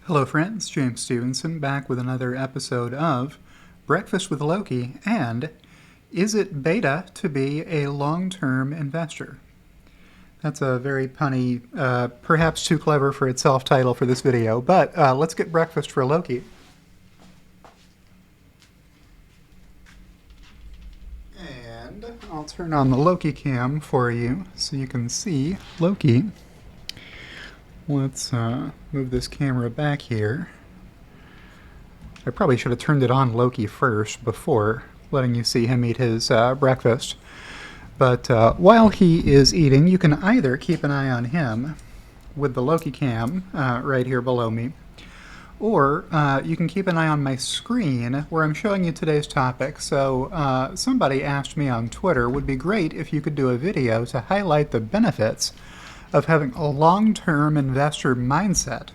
Hello friends, James Stephenson back with another episode of Breakfast with Loki and Is It Beta to be a Long-Term Investor? That's a very punny, perhaps too clever for itself title for this video, but let's get breakfast for Loki. And I'll turn on the Loki cam for you so you can see Loki. Let's move this camera back here. I probably should have turned it on Loki first before letting you see him eat his breakfast. But while he is eating, you can either keep an eye on him with the Loki cam right here below me, or you can keep an eye on my screen where I'm showing you today's topic. So somebody asked me on Twitter, would be great if you could do a video to highlight the benefits of having a long-term investor mindset.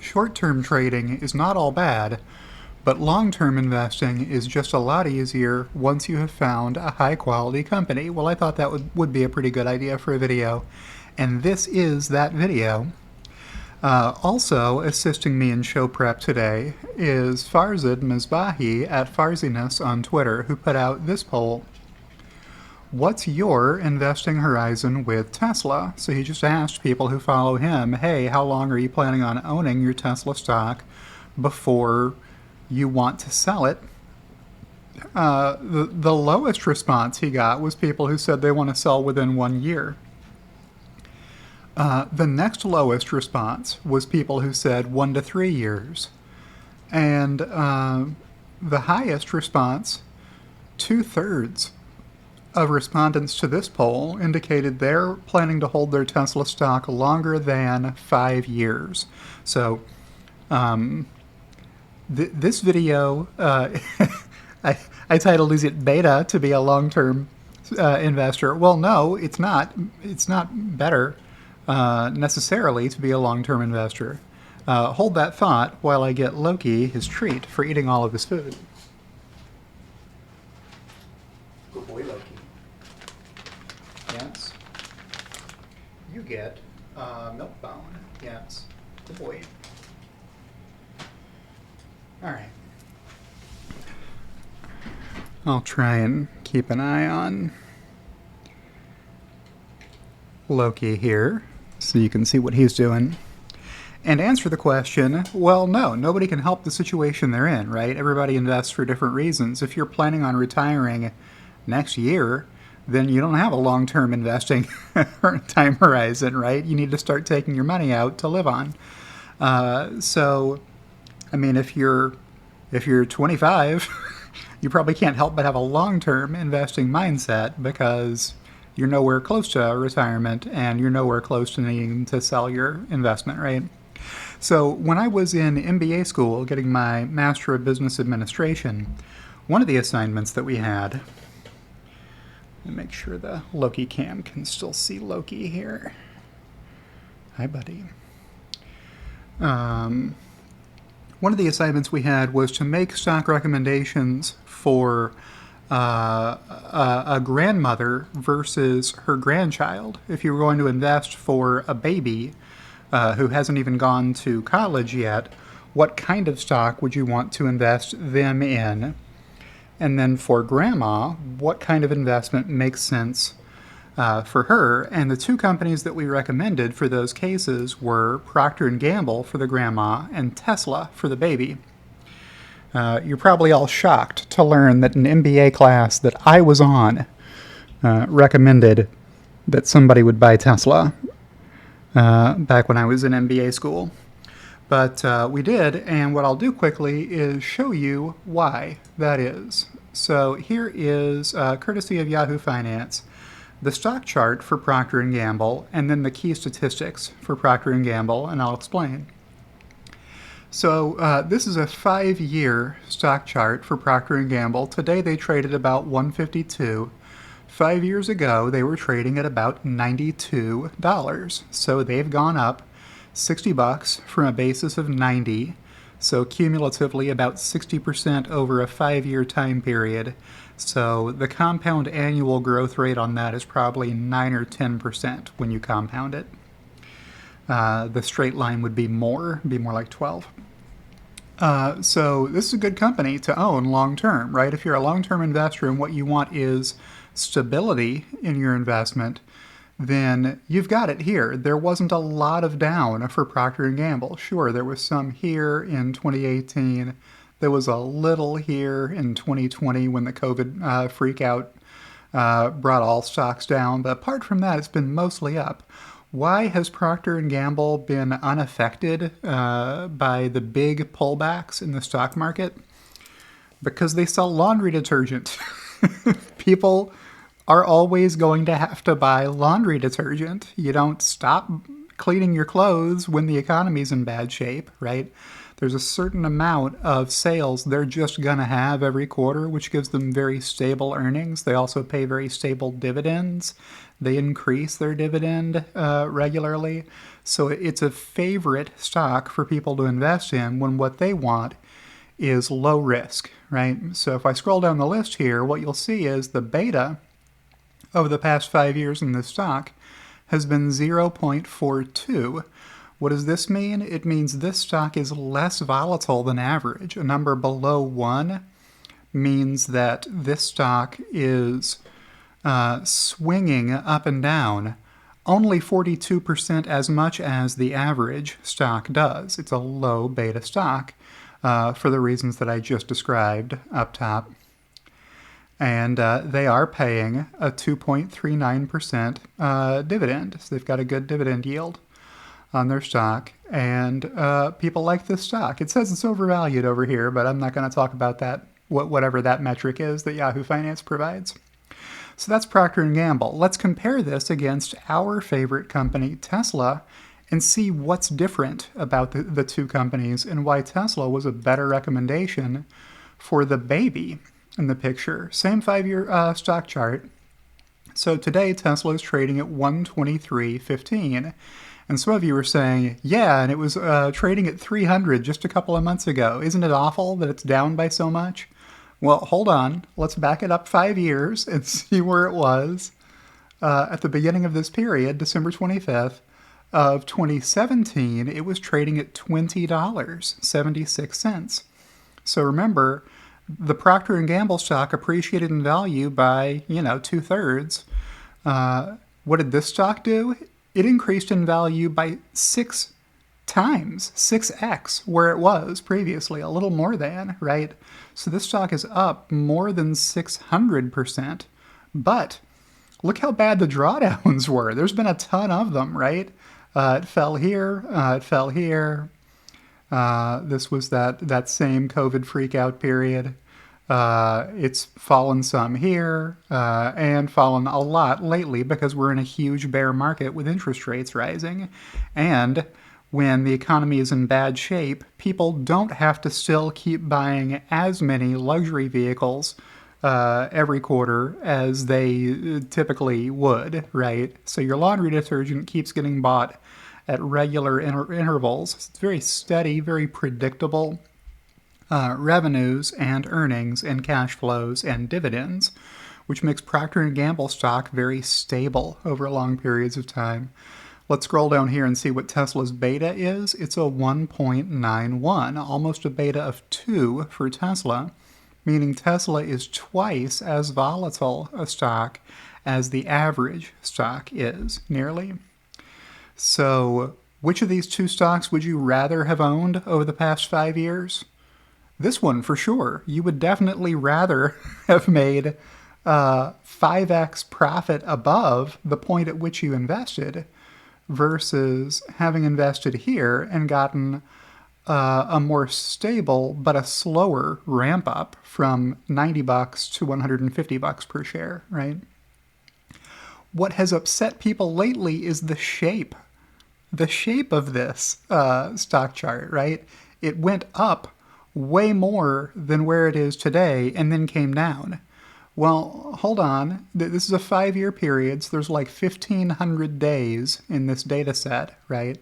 Short-term trading is not all bad, but long-term investing is just a lot easier once you have found a high-quality company. Well, I thought that would be a pretty good idea for a video, and this is that video. Also assisting me in show prep today is Farzad Misbahi at Farziness on Twitter, who put out this poll. What's your investing horizon with Tesla? So he just asked people who follow him, hey, how long are you planning on owning your Tesla stock before you want to sell it? The lowest response he got was people who said they want to sell within 1 year. The next lowest response was people who said 1 to 3 years. And the highest response, 2/3 of respondents to this poll indicated they're planning to hold their Tesla stock longer than 5 years. So this video, I titled, Is It Beta to be a Long-Term Investor? Well, no, it's not. It's not better necessarily to be a long-term investor. Hold that thought while I get Loki his treat for eating all of his food. Good boy, Loki. Yes. You get milk bone. Yes. Good boy. Alright. I'll try and keep an eye on Loki here so you can see what he's doing. And answer the question, well, no, nobody can help the situation they're in, right? Everybody invests for different reasons. If you're planning on retiring next year, then you don't have a long-term investing time horizon, right? You need to start taking your money out to live on. So, I mean, if you're 25, you probably can't help but have a long-term investing mindset because you're nowhere close to retirement and you're nowhere close to needing to sell your investment, right? So when I was in MBA school getting my Master of Business Administration, one of the assignments that we had, let me make sure the Loki cam can still see Loki here. Hi, buddy. One of the assignments we had was to make stock recommendations for a grandmother versus her grandchild. If you were going to invest for a baby who hasn't even gone to college yet, what kind of stock would you want to invest them in? And then for grandma, what kind of investment makes sense for her? And the two companies that we recommended for those cases were Procter & Gamble for the grandma and Tesla for the baby. You're probably all shocked to learn that an MBA class that I was on recommended that somebody would buy Tesla back when I was in MBA school. But we did, and what I'll do quickly is show you why that is. So here is, courtesy of Yahoo Finance, the stock chart for Procter & Gamble, and then the key statistics for Procter & Gamble, and I'll explain. So this is a 5-year stock chart for Procter & Gamble. Today they trade at about 152. 5 years ago, they were trading at about $92. So they've gone up $60 from a basis of 90. So cumulatively about 60% over a 5-year time period. So the compound annual growth rate on that is probably 9 or 10% when you compound it. The straight line would be more like 12. So this is a good company to own long term, right? If you're a long term investor and what you want is stability in your investment, then you've got it here. There wasn't a lot of down for Procter & Gamble. Sure, there was some here in 2018. There was a little here in 2020 when the COVID freak out brought all stocks down. But apart from that, it's been mostly up. Why has Procter & Gamble been unaffected by the big pullbacks in the stock market? Because they sell laundry detergent. People are always going to have to buy laundry detergent. You don't stop cleaning your clothes when the economy's in bad shape, right? There's a certain amount of sales they're just going to have every quarter, which gives them very stable earnings. They also pay very stable dividends. They increase their dividend regularly. So it's a favorite stock for people to invest in when what they want is low risk, right? So if I scroll down the list here, what you'll see is the beta over the past 5 years in this stock has been 0.42. What does this mean? It means this stock is less volatile than average. A number below 1 means that this stock is swinging up and down only 42% as much as the average stock does. It's a low beta stock for the reasons that I just described up top. And they are paying a 2.39% dividend. So they've got a good dividend yield on their stock, and people like this stock. It says it's overvalued over here, but I'm not going to talk about that, whatever that metric is that Yahoo Finance provides. So that's Procter & Gamble. Let's compare this against our favorite company, Tesla, and see what's different about the two companies and why Tesla was a better recommendation for the baby in the picture. Same 5-year stock chart. So today Tesla is trading at 123.15. And some of you were saying, yeah, and it was trading at 300 just a couple of months ago. Isn't it awful that it's down by so much? Well, hold on. Let's back it up 5 years and see where it was at the beginning of this period, December 25th of 2017. It was trading at $20.76. So remember, the Procter & Gamble stock appreciated in value by, 2/3. What did this stock do? It increased in value by 6 times, 6x, where it was previously, a little more than, right? So this stock is up more than 600%. But look how bad the drawdowns were. There's been a ton of them, right? It fell here, it fell here. This was that same COVID freakout period. It's fallen some here and fallen a lot lately because we're in a huge bear market with interest rates rising. And when the economy is in bad shape, people don't have to still keep buying as many luxury vehicles every quarter as they typically would, right? So your laundry detergent keeps getting bought at regular intervals. It's very steady, very predictable revenues and earnings and cash flows and dividends, which makes Procter & Gamble stock very stable over long periods of time. Let's scroll down here and see what Tesla's beta is. It's a 1.91, almost a beta of 2 for Tesla, meaning Tesla is twice as volatile a stock as the average stock is, nearly. So which of these two stocks would you rather have owned over the past 5 years? This one, for sure. You would definitely rather have made 5x profit above the point at which you invested versus having invested here and gotten a more stable but a slower ramp up from $90 to $150 per share, right? What has upset people lately is the shape of this stock chart, right? It went up way more than where it is today and then came down. Well, hold on. This is a 5-year period, so there's like 1,500 days in this data set, right?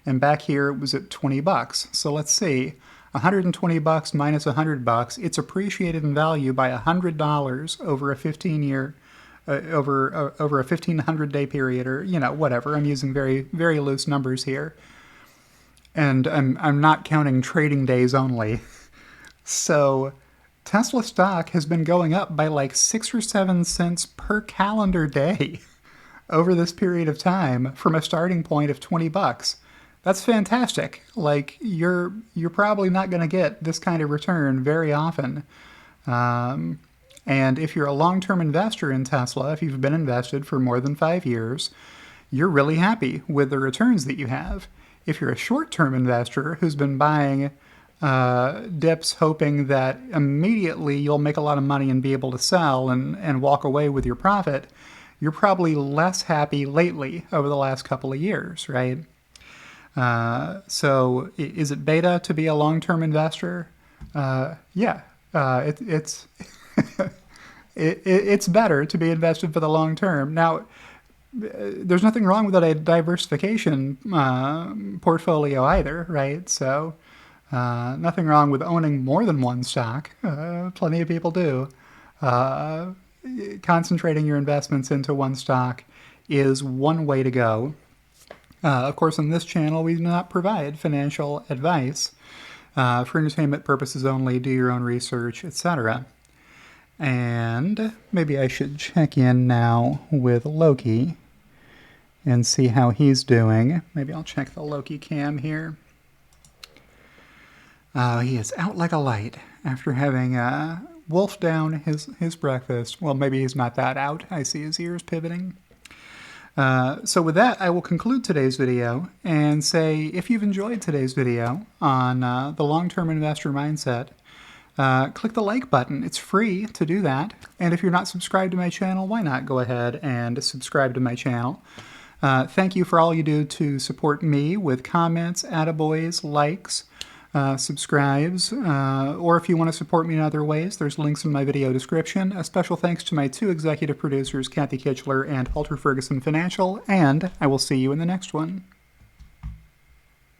And back here it was at $20. So let's see. $120 minus $100, it's appreciated in value by $100 over a 15-year over a 1,500-day period, or whatever. I'm using very very loose numbers here, and I'm not counting trading days only. So Tesla stock has been going up by like 6 or 7 cents per calendar day over this period of time from a starting point of $20. That's fantastic. Like you're probably not going to get this kind of return very often. And if you're a long-term investor in Tesla, if you've been invested for more than 5 years, you're really happy with the returns that you have. If you're a short-term investor who's been buying dips hoping that immediately you'll make a lot of money and be able to sell and walk away with your profit, you're probably less happy lately over the last couple of years, right? So is it beta to be a long-term investor? Yeah, it's it's better to be invested for the long term. Now, there's nothing wrong with a diversification portfolio either, right? So nothing wrong with owning more than one stock. Plenty of people do. Concentrating your investments into one stock is one way to go. Of course, on this channel, we do not provide financial advice. For entertainment purposes only, do your own research, etc. And maybe I should check in now with Loki and see how he's doing. Maybe I'll check the Loki cam here. He is out like a light after having wolfed down his breakfast. Well, maybe he's not that out. I see his ears pivoting. So with that, I will conclude today's video and say if you've enjoyed today's video on the long-term investor mindset, click the like button. It's free to do that. And if you're not subscribed to my channel, why not go ahead and subscribe to my channel? Thank you for all you do to support me with comments, attaboys, likes, subscribes, or if you want to support me in other ways, there's links in my video description. A special thanks to my 2 executive producers, Kathy Kitchler and Halter Ferguson Financial, and I will see you in the next one.